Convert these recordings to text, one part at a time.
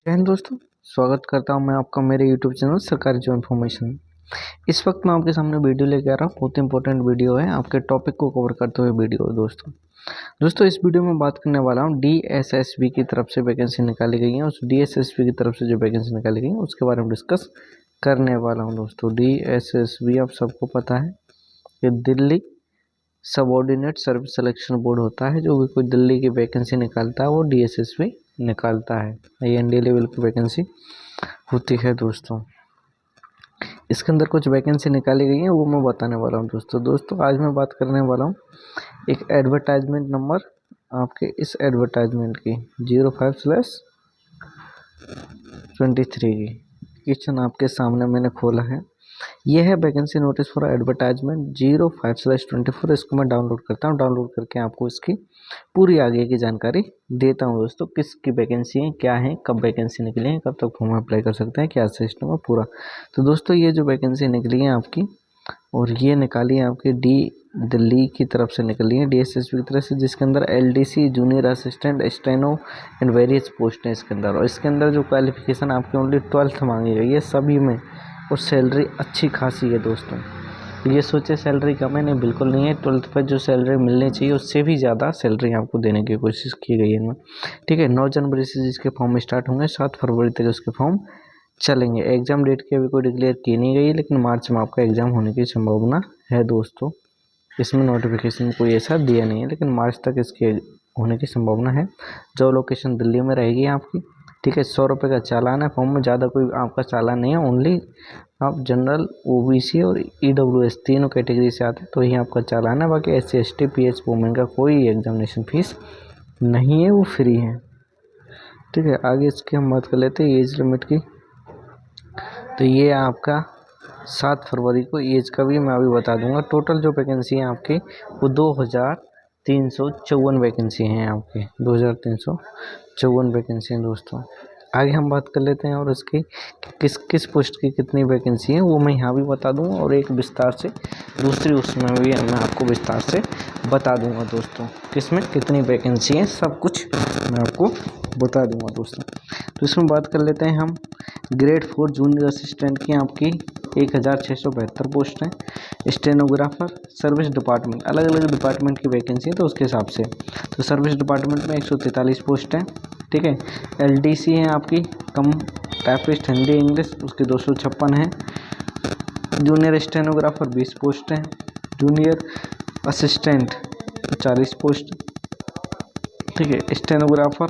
जय हिंद दोस्तों। स्वागत करता हूं मैं आपका मेरे यूट्यूब चैनल सरकारी जो इन्फॉर्मेशन। इस वक्त मैं आपके सामने वीडियो लेके आ रहा हूं। बहुत इंपॉर्टेंट वीडियो है, आपके टॉपिक को कवर करते हुए वीडियो है दोस्तों इस वीडियो में बात करने वाला हूं डीएसएसबी की तरफ से वैकेंसी निकाली गई है। उस डीएसएसबी की तरफ से जो वैकेंसी निकाली गई है उसके बारे में डिस्कस करने वाला हूँ दोस्तों। डीएसएसबी आप सबको पता है कि Delhi subordinate service selection board होता है। जो भी कोई दिल्ली की वैकेंसी निकालता है वो डीएसएसबी निकालता है। ये एनडीए लेवल की वैकेंसी होती है दोस्तों। इसके अंदर कुछ वैकेंसी निकाली गई है वो मैं बताने वाला हूँ दोस्तों आज मैं बात करने वाला हूँ एक एडवर्टाइजमेंट नंबर आपके इस एडवर्टाइजमेंट की 05/23 की क्वेश्चन आपके सामने मैंने खोला है। यह है वैकेंसी नोटिस फॉर एडवर्टाइजमेंट 05/24। इसको मैं डाउनलोड करता हूँ। डाउनलोड करके आपको इसकी पूरी आगे की जानकारी देता हूँ दोस्तों। किसकी वैकेंसी है, क्या है, कब वैकेंसी निकली है, कब तक फॉर्म अप्लाई कर सकते हैं, क्या सिस्टम है पूरा। तो दोस्तों ये जो वैकेंसी निकली है आपकी, और ये निकाली है आपकी दिल्ली की तरफ से निकली है, डीएसएसबी की तरफ से, जिसके अंदर LDC, junior assistant, steno and various post हैं इसके अंदर। और इसके अंदर जो क्वालिफिकेशन आपकी ओनली 12th मांगी गई है सभी में, और सैलरी अच्छी खासी है दोस्तों। ये सोचे सैलरी कम है, नहीं बिल्कुल नहीं है। 12th पर जो सैलरी मिलनी चाहिए उससे भी ज़्यादा सैलरी आपको देने की कोशिश की गई है इनमें। ठीक है, 9 जनवरी से जिसके फॉर्म स्टार्ट होंगे 7 फरवरी तक उसके फॉर्म चलेंगे। एग्ज़ाम डेट की अभी कोई डिक्लेयर की नहीं गई है, लेकिन मार्च में आपका एग्ज़ाम होने की संभावना है दोस्तों। इसमें नोटिफिकेशन कोई ऐसा दिया नहीं है, लेकिन मार्च तक इसके होने की संभावना है। जो लोकेशन दिल्ली में रहेगी आपकी। ठीक है, 100 रुपये का चालान है। फॉर्म में ज़्यादा कोई आपका चालान नहीं है। ओनली आप जनरल, ओबीसी और ईडब्ल्यूएस तीनों कैटेगरी से आते हैं तो ही आपका चालान है। बाकी SC ST PH वुमेन का कोई एग्जामिनेशन फीस नहीं है, वो फ्री है। ठीक है, आगे इसकी हम बात कर लेते हैं एज लिमिट की। तो ये आपका 7 फरवरी को एज का भी मैं अभी बता दूंगा। टोटल जो वैकेंसी है आपकी वो 2354 वैकेंसी हैं आपकी, 2354 वैकेंसी हैं दोस्तों। आगे हम बात कर लेते हैं और इसकी किस किस पोस्ट की कितनी वैकेंसी है वो मैं यहाँ भी बता दूंगा, और एक विस्तार से दूसरी उसमें भी मैं आपको विस्तार से बता दूंगा दोस्तों। किस में कितनी वैकेंसी है सब कुछ मैं आपको बता दूंगा दोस्तों। तो इसमें बात कर लेते हैं हम ग्रेड 4 जूनियर असिस्टेंट की आपकी 1672 पोस्ट हैं। स्टेनोग्राफर, सर्विस डिपार्टमेंट, अलग अलग डिपार्टमेंट की वैकेंसी है तो उसके हिसाब से। तो सर्विस डिपार्टमेंट में 143 पोस्ट हैं। ठीक है, एलडीसी है आपकी कम टाइपिस्ट हिंदी इंग्लिश, उसके 256 हैं। जूनियर स्टेनोग्राफर 20 पोस्ट हैं। Junior assistant 40 post. ठीक है, स्टेनोग्राफर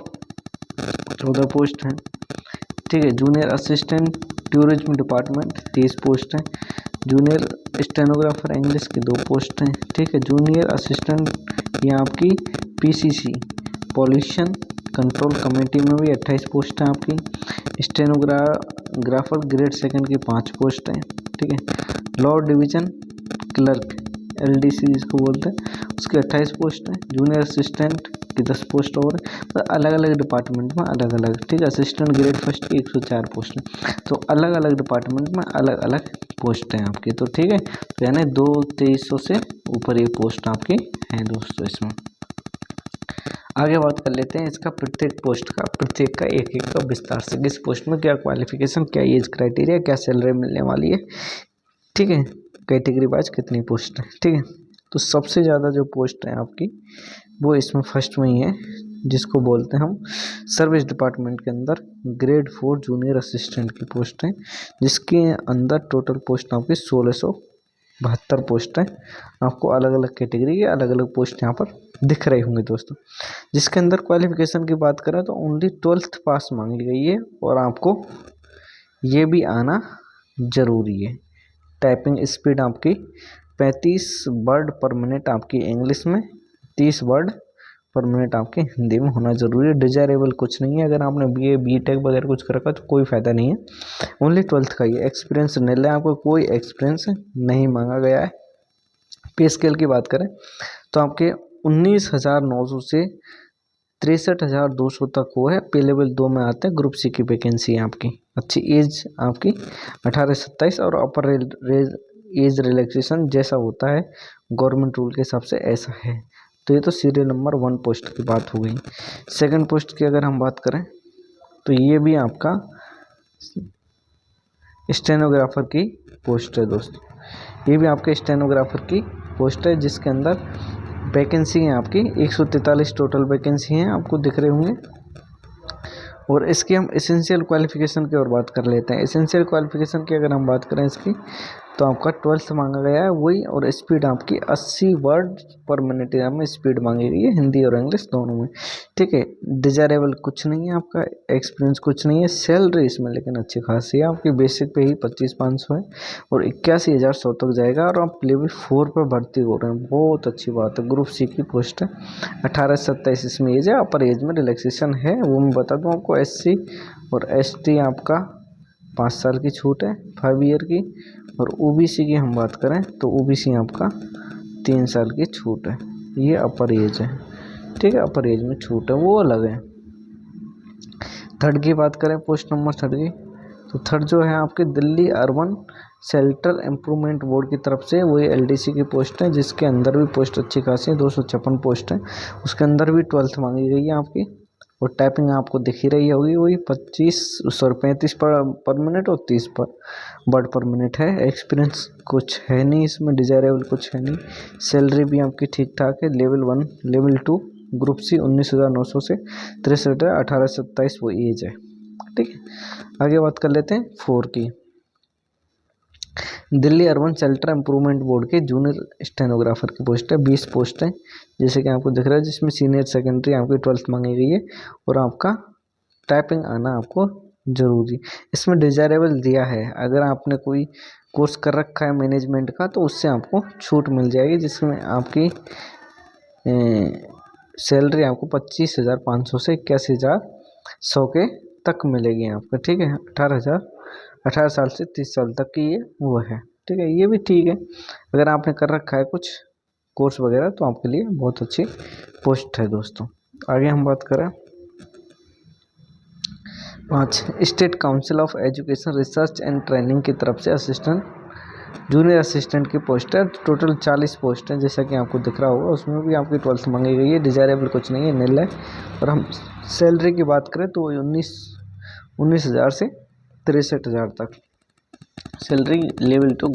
14 पोस्ट हैं। ठीक है, junior assistant tourism department 30 post हैं। जूनियर स्टेनोग्राफर इंग्लिश की 2 पोस्ट हैं। ठीक है, जूनियर असिस्टेंट ये आपकी पीसीसी पॉल्यूशन कंट्रोल कमेटी में भी 28 पोस्ट हैं आपकी। स्टेनोग्राफर ग्रेड 2 की 5 पोस्ट हैं। ठीक है, लॉ डिवीजन क्लर्क एलडीसी जिसको बोलते हैं उसके 28 पोस्ट हैं। जूनियर असिस्टेंट की 10 पोस्ट और तो अलग अलग डिपार्टमेंट में अलग अलग। ठीक है, असिस्टेंट ग्रेड 1 की 104 पोस्ट हैं। तो अलग अलग डिपार्टमेंट में अलग अलग पोस्ट हैं आपकी। तो ठीक है, तो यानी 2300 से ऊपर ये पोस्ट आपकी हैं दोस्तों। इसमें आगे बात कर लेते हैं इसका प्रत्येक का एक एक का विस्तार से। किस पोस्ट में क्या क्वालिफिकेशन, क्या एज क्राइटेरिया, क्या सैलरी मिलने वाली है। ठीक है, कैटेगरी वाइज कितनी पोस्ट है। ठीक है, तो सबसे ज़्यादा जो पोस्ट है आपकी वो इसमें फर्स्ट में ही है, जिसको बोलते हैं हम सर्विस डिपार्टमेंट के अंदर ग्रेड 4 जूनियर असिस्टेंट की पोस्ट है, जिसके अंदर टोटल पोस्ट आपकी 1672 पोस्ट है। आपको अलग अलग कैटेगरी के अलग अलग पोस्ट यहाँ पर दिख रहे होंगे दोस्तों। जिसके अंदर क्वालिफिकेशन की बात करें तो ओनली 12th पास मांगी गई है, और आपको ये भी आना ज़रूरी है। टाइपिंग स्पीड आपकी 35 वर्ड पर मिनट आपकी इंग्लिश में, 30 वर्ड पर मिनट आपके हिंदी में होना ज़रूरी है। डिजायरेबल कुछ नहीं है। अगर आपने BA BTech वगैरह कुछ कर रखा तो कोई फ़ायदा नहीं है। ओनली 12th का ही एक्सपीरियंस नहीं है, आपको कोई एक्सपीरियंस नहीं मांगा गया है। पे स्केल की बात करें तो आपके 19,900 से 63,200 तक वो है। पे लेवल 2 में आते हैं। ग्रुप C की वैकेंसी है आपकी। अच्छी एज आपकी 18 से 27, और अपर एज रिलैक्सेशन जैसा होता है गवर्नमेंट रूल के हिसाब से ऐसा है। तो ये तो सीरियल नंबर 1 पोस्ट की बात हो गई। सेकंड पोस्ट की अगर हम बात करें तो ये भी आपका स्टेनोग्राफर की पोस्ट है दोस्तों, ये भी आपके स्टेनोग्राफर की पोस्ट है, जिसके अंदर वैकेंसी है आपकी 143 टोटल वैकेंसी हैं, आपको दिख रहे होंगे। और इसकी हम एसेंशियल क्वालिफिकेशन की ओर बात कर लेते हैं। एसेंशियल क्वालिफिकेशन की अगर हम बात करें इसकी, तो आपका 12th मांगा गया है वही, और स्पीड आपकी 80 वर्ड पर मिनट में स्पीड मांगी गई है, हिंदी और इंग्लिश दोनों में। ठीक है, डिजायरेबल कुछ नहीं है आपका, एक्सपीरियंस कुछ नहीं है। सैलरी इसमें लेकिन अच्छी खासी है, आपकी बेसिक पे ही 25,500 है और 81,100 तक जाएगा, और आप लेवल 4 पर भर्ती हो रहे हैं, बहुत अच्छी बात है। ग्रुप सी की पोस्ट है, 18 से 27 इसमें एज है। अपर एज में रिलैक्सेशन है, वो मैं बता दूँ आपको। SC और ST आपका 5 साल की छूट है, 5 ईयर की। और OBC की हम बात करें तो OBC आपका 3 साल की छूट है, ये अपर एज है। ठीक है, अपर एज में छूट है, वो अलग है। थर्ड की बात करें, पोस्ट नंबर थर्ड की, तो थर्ड जो है आपके Delhi urban shelter improvement board की तरफ से वही LDC की पोस्ट है, जिसके अंदर भी पोस्ट अच्छी खासी है, 256 पोस्ट है। उसके अंदर भी 12th मांगी गई है आपकी, और टाइपिंग आपको दिख ही रही होगी, वही 35 पर मिनट और 30 वर्ड पर मिनट है। एक्सपीरियंस कुछ है नहीं इसमें, डिजायरेबल कुछ है नहीं। सैलरी भी आपकी ठीक ठाक है। लेवल 1 लेवल 2 ग्रुप सी 19,900 से 63 है, 18 से 27 वो एज है। ठीक है, आगे बात कर लेते हैं 4 की। Delhi urban shelter improvement board के जूनियर स्टेनोग्राफर की पोस्ट है, 20 पोस्ट है, जैसे कि आपको दिख रहा है, जिसमें सीनियर सेकेंडरी आपकी 12th मांगी गई है, और आपका टाइपिंग आना आपको जरूरी। इसमें डिजायरेबल दिया है, अगर आपने कोई कोर्स कर रखा है मैनेजमेंट का तो उससे आपको छूट मिल जाएगी, जिसमें आपकी सैलरी आपको 25,500 से 81,100 के तक मिलेगी आपको। ठीक है, 18 साल से 30 साल तक की ये वो है। ठीक है, ये भी ठीक है, अगर आपने कर रखा है कुछ कोर्स वगैरह तो आपके लिए बहुत अच्छी पोस्ट है दोस्तों। आगे हम बात करें 5, state council of education research and training की तरफ से असिस्टेंट जूनियर असिस्टेंट की पोस्ट है। टोटल 40 पोस्ट है, जैसा कि आपको दिख रहा होगा। उसमें भी आपकी 12th मांगी गई है, डिजायरेबल कुछ नहीं है, निल है। और हम सैलरी की बात करें तो 19,000 से 63,000 तक सैलरी। लेवल 2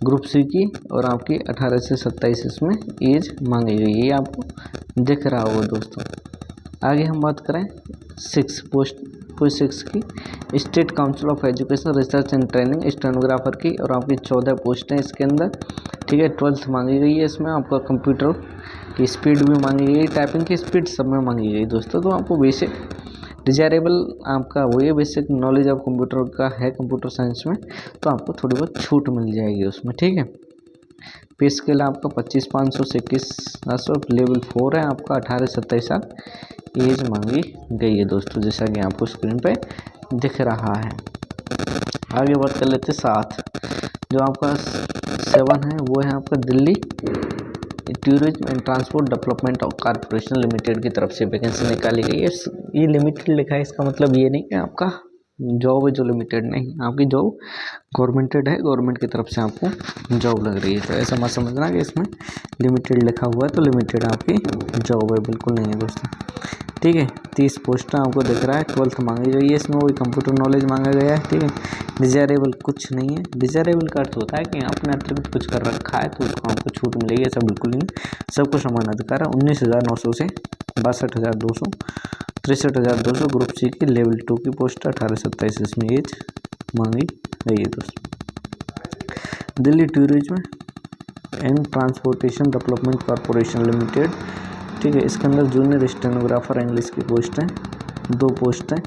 ग्रुप सी की, और आपकी 18 से 27 इसमें एज मांगी गई है, ये आपको दिख रहा होगा दोस्तों। आगे हम बात करें 6 की, state council of education research and training stenographer की, और आपकी 14 पोस्ट हैं इसके अंदर। ठीक है, 12th मांगी गई है इसमें। आपका कंप्यूटर की स्पीड भी मांगी गई, टाइपिंग की स्पीड सब में मांगी गई दोस्तों। तो आपको बेसिक डिजायरेबल आपका वही बेसिक नॉलेज ऑफ कंप्यूटर का है, कंप्यूटर साइंस में, तो आपको थोड़ी बहुत छूट मिल जाएगी उसमें। ठीक है, पे स्केल आपका 25,500 से 21,000, लेवल 4 है आपका, 18 से 27 साल एज मांगी गई है दोस्तों, जैसा कि आपको स्क्रीन पे दिख रहा है। आगे बात कर लेते हैं 7, जो आपका 7 है वो है आपका Delhi tourism and transport development corporation limited की तरफ से वैकेंसी निकाली गई है। ये लिमिटेड लिखा है, इसका मतलब ये नहीं कि आपका जॉब है जो लिमिटेड, नहीं, आपकी जॉब गवर्नमेंटेड है, गवर्नमेंट की तरफ से आपको जॉब लग रही है। तो ऐसा मत समझना कि इसमें लिमिटेड लिखा हुआ है तो लिमिटेड आपकी जॉब है, बिल्कुल नहीं है दोस्तों। ठीक है, 30 पोस्टें आपको दिख रहा है, 12th मांगी गई है इसमें, वही कंप्यूटर नॉलेज मांगा गया है। ठीक है, डिजायरेबल कुछ नहीं है। डिजायरेबल का अर्थ होता है कि आपने अतिरिक्त कुछ कर रखा है तो उसको आपको छूट मिलेगी, ऐसा बिल्कुल नहीं, सबको समान अधिकार है। 19,900 से 62,200, 63,200 ग्रुप सी की लेवल 2 की पोस्ट है, 18 से 27 इसमें एज मांगी गई है दोस्तों। Delhi tourism and transportation development corporation limited. ठीक है, इसके अंदर जूनियर स्टेनोग्राफर इंग्लिश की पोस्ट है, 2 पोस्ट है,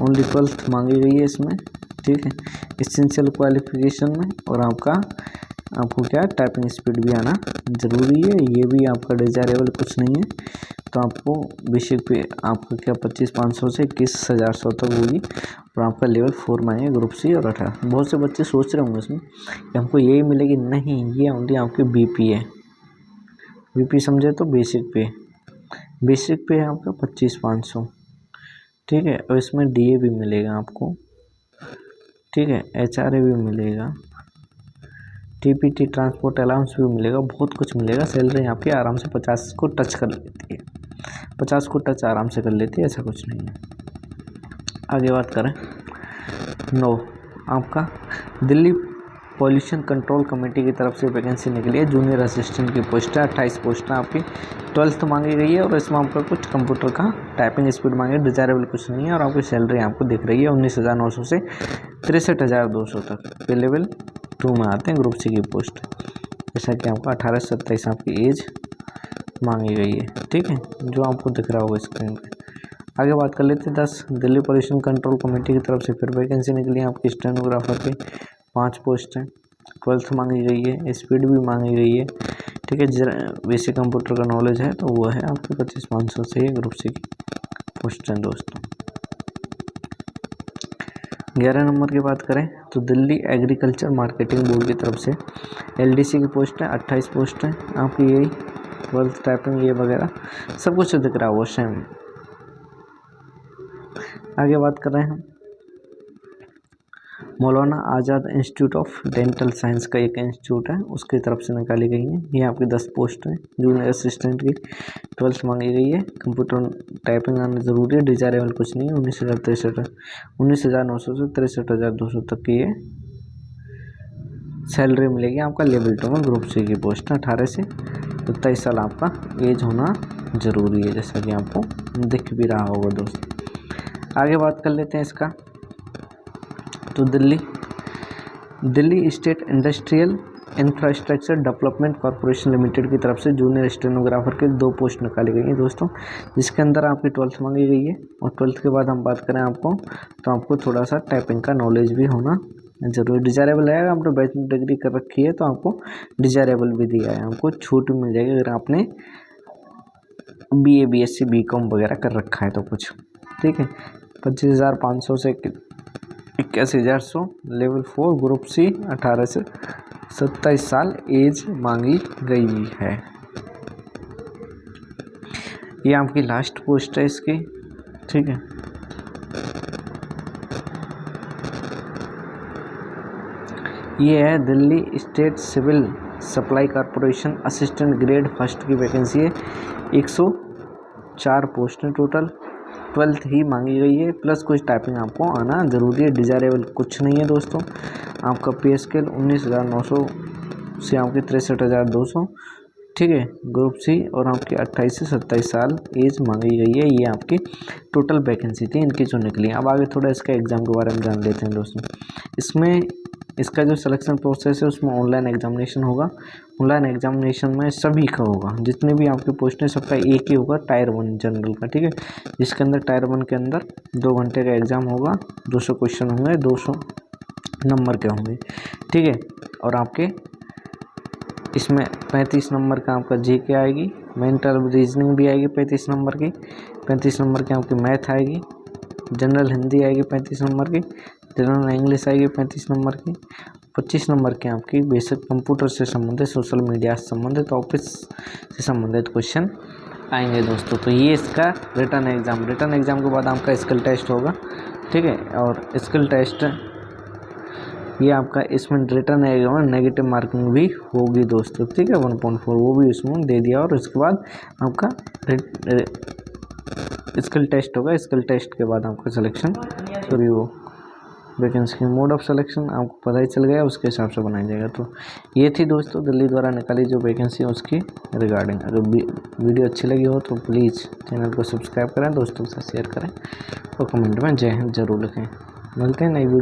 ओनली 12th मांगी गई है इसमें। ठीक है, एसेंशियल क्वालिफिकेशन में, और आपको क्या टाइपिंग स्पीड भी आना ज़रूरी है। ये भी आपका डिजायरेबल कुछ नहीं है, तो आपको बेसिक पे आपका क्या 25,500 से 21,100 तक होगी, और आपका लेवल 4 मांगे ग्रुप सी और 18। बहुत से बच्चे सोच रहे होंगे इसमें कि हमको यही मिलेगी, नहीं, ये ओनली आपकी BP है। BP समझे तो बेसिक पे है आपका 25,500। ठीक है, और इसमें DA भी मिलेगा आपको। ठीक है, HRA भी मिलेगा, TPT ट्रांसपोर्ट अलाउंस भी मिलेगा, बहुत कुछ मिलेगा। सैलरी आपकी आराम से 50 को टच कर लेती है, 50 को टच आराम से कर लेती है, ऐसा कुछ नहीं है। आगे बात करें 9 आपका दिल्ली पॉल्यूशन कंट्रोल कमेटी की तरफ से वैकेंसी निकली है। जूनियर असिस्टेंट की पोस्ट है, 28 पोस्ट है आपकी। 12th मांगी गई है और इसमें आपका कुछ कंप्यूटर का टाइपिंग स्पीड मांगी, डिजायरेबल कुछ नहीं है। और आपकी सैलरी आपको दिख रही है 19,900 से 63,200 तक। पे लेवल 2 में आते हैं, ग्रुप सी की पोस्ट। जैसा कि आपका 18 से 27 आपकी एज मांगी गई है, ठीक है, जो आपको दिख रहा होगा स्क्रीन पे। आगे बात कर लेते हैं 10 दिल्ली पॉल्यूशन कंट्रोल कमेटी की तरफ से फिर वैकेंसी निकली है आपकी स्टेनोग्राफर की। 5 पोस्ट हैं। 12th मांगी गई है, स्पीड भी मांगी गई है, ठीक है। बेसिक कंप्यूटर का नॉलेज है तो वो है आपके 25,500 से ये ग्रुप सी की पोस्ट हैं दोस्तों। 11 नंबर की बात करें तो दिल्ली एग्रीकल्चर मार्केटिंग बोर्ड की तरफ से LDC की पोस्ट है। 28 पोस्ट हैं आपकी। यही 12th टाइपिंग ये वगैरह सब कुछ दिख रहा हुआ सेम। आगे बात कर रहे हैं हम मौलाना आज़ाद इंस्टीट्यूट ऑफ डेंटल साइंस का एक इंस्टीट्यूट है, उसकी तरफ से निकाली गई है। ये आपकी 10 पोस्ट है जूनियर असिस्टेंट की। 12th मांगी गई है, कंप्यूटर टाइपिंग आना जरूरी है, डिजायरेबल कुछ नहीं है। 19,900 से 63,200 तक की ये सैलरी मिलेगी। आपका लेवल 2 में ग्रुप सी की पोस्ट है। 18 से 27 साल आपका एज होना जरूरी है, जैसा कि आपको दिख भी रहा होगा दोस्तों। आगे बात कर लेते हैं इसका तो Delhi state industrial infrastructure development corporation limited की तरफ से जूनियर स्टेनोग्राफर के 2 पोस्ट निकाली गई हैं दोस्तों, जिसके अंदर आपकी 12th मांगी गई है। और 12th के बाद हम बात करें आपको तो आपको थोड़ा सा टाइपिंग का नॉलेज भी होना जरूरी। डिजायरेबल है, आपने बैचलर डिग्री कर रखी है तो आपको डिजायरेबल भी दिया है, आपको छूट मिल जाएगी अगर आपने BA BSc BCom वगैरह कर रखा है तो कुछ, ठीक है। 25,500 से 81,100 लेवल 4 ग्रुप सी। 18 से 27 साल एज मांगी गई है। ये आपकी लास्ट पोस्ट है इसकी, ठीक है। ये है Delhi state civil supply corporation assistant grade 1st की वैकेंसी है। 104 पोस्ट है टोटल। 12th ही मांगी गई है, प्लस कुछ टाइपिंग आपको आना जरूरी है, डिजायरेबल कुछ नहीं है दोस्तों। आपका पे स्केल 19,900 से आपके 63,200, ठीक है, ग्रुप सी। और आपकी 28 से 27 साल एज मांगी गई है। ये आपकी टोटल वैकेंसी थी इनकी जो निकली। अब आगे थोड़ा इसका एग्ज़ाम के बारे में जान लेते हैं दोस्तों। इसमें इसका जो सिलेक्शन प्रोसेस है उसमें ऑनलाइन एग्जामिनेशन होगा। ऑनलाइन एग्जामिनेशन में सभी का होगा, जितने भी आपके पोस्ट हैं सबका एक ही होगा, टायर 1 जनरल का, ठीक है। जिसके अंदर टायर 1 के अंदर 2 घंटे का एग्ज़ाम होगा, 200 क्वेश्चन होंगे, 200 नंबर के होंगे, ठीक है। और आपके इसमें 35 नंबर का आपका GK आएगी, मेंटल रीजनिंग भी आएगी 35 नंबर की, 35 नंबर की आपकी मैथ आएगी, जनरल हिंदी आएगी 35 नंबर की, जनरल इंग्लिश आएगी 35 नंबर की, 25 नंबर की आपकी बेसिक कंप्यूटर से संबंधित, सोशल मीडिया से संबंधित, ऑफिस से संबंधित क्वेश्चन आएंगे दोस्तों। तो ये इसका रिटन एग्ज़ाम के बाद आपका स्किल टेस्ट होगा, ठीक है। और स्किल टेस्ट ये आपका इसमें रिटर्न एग्जाम नेगेटिव मार्किंग भी होगी दोस्तों, ठीक है। 1.4 वो भी इसमें दे दिया। और उसके बाद आपका स्किल टेस्ट होगा। स्किल टेस्ट के बाद आपका सिलेक्शन वो वैकेंसी की मोड ऑफ सिलेक्शन आपको पता ही चल गया, उसके हिसाब से बनाया जाएगा। तो ये थी दोस्तों दिल्ली द्वारा निकाली जो वैकेंसी है उसकी रिगार्डिंग। अगर वीडियो अच्छी लगी हो तो प्लीज़ चैनल को सब्सक्राइब करें, दोस्तों के साथ शेयर करें और कमेंट में जय हिंद जरूर लिखें। मिलते हैं नई वीडियो।